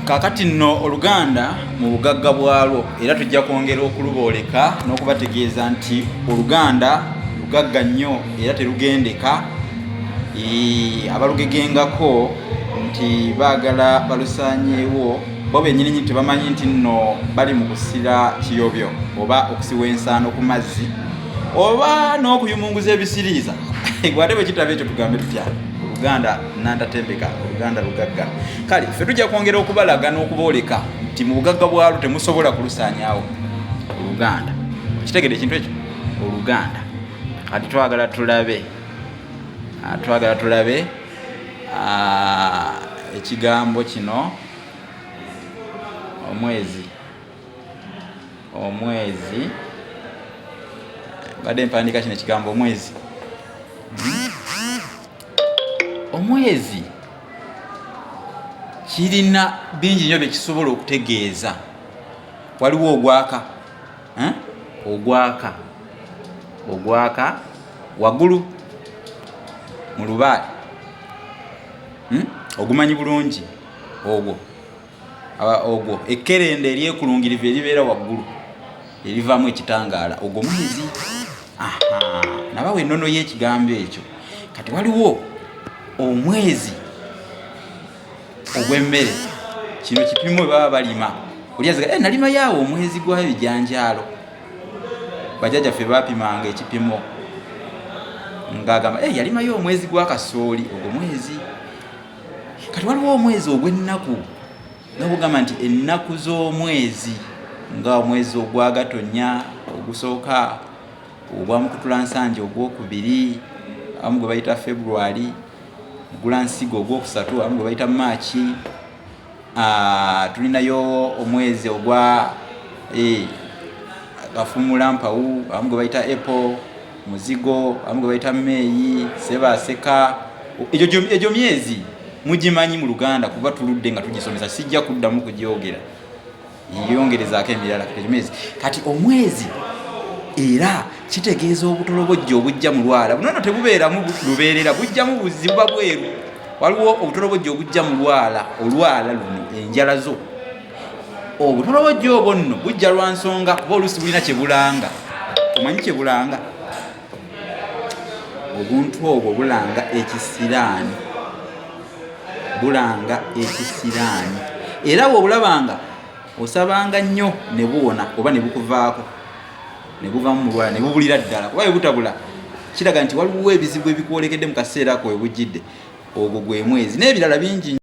Kakati nno Oluganda mu bugagga bwalwo era tujja kwongera okulubooleka n'okubategeeza nti Oluganda lugagga nnyo era terugendeka. Abalugegengako nti baagala balusaanyeewo bo bennyini tebamanyi nti nno bali mu kusira kiyobyo oba okusiwa ensaano ku mazzi oba n'okuyumunguza ebisiriiza. Gwate bwe kitaba ekyo tugambe tutya Oluganda nandatembeka, Oluganda lugagga. Kale ffe tujja kwongera okubalaga n'okubooleka nti mu bugagga bwalwo temusobola kulusaanyaawo Oluganda. Kitegedde ekintu ekyo Oluganda. Kati twagala tulabe ekigambo kino omwezi badde mpandiika kino ekigambo omwezi kirina bingi nnyo bye kisobola okutegeeza. Waliwo ogwaka waggulu mu lubaale, ogumanyi bulungi ogwo ekkerende eryekulungirivu eribeera waggulu erivaamu ekitangaala, ogwo mwezi. Nabawa ennono y'ekigambo ekyo. Kati waliwo omwezi ogw'emmere. Kino kipimo baba balima. Oliyaziga nalima yaawo omwezi gw'ebijanjaalo. Bajjajjaffe baapimanga ekipimo ng'agamba yalimayo omwezi gwa kasooli, ogwo mwezi. Kati waliwo omwezi ogw'ennaku nabugamba nti ennaku z'omwezi nga omwezi ogwa Gatonnya ogusooka, ogwa Mukutulansanja ogwokubiri, abamu gwe bayita February, Gulansigo ogwokusatu, abamu gwe bayita March. Tulinayo omwezi ogwa Gafumulampawu, abamu gwe bayita April, Muzigo, abamu gwe bayita May, Sebaaseka. Egyo myezi mugimanyi mu Luganda kuba tuludde nga tugisomesa, sijja kuddamu kugyogera, yongerezaako emirala. Kati omwezi era kitegeeza obutolobojjo obujja mu lwala. Buno nno tebubeeramu lubeerera, bujjamu buziba bweru. Waliwo obutolobojjo obujja mu lwala, olwala luno enjala zo. Obutolobojjo obwo nno bujja lwa nsonga kuba oluusi bulina kye bulanga. Omanyi kye bulanga? Obuntu obwo bulanga ekisiraani. Era bw'obulabanga osabanga nnyo ne buwona oba ne bukuvaako, ne buvaamu mu lwala ne bubulira ddala. Kuba bwe butabula kiraga nti waliwo ebizibu ebikwolekedde mu kaseera ako we bujjidde. Ogwo gwe mwezi n'ebirala bingi.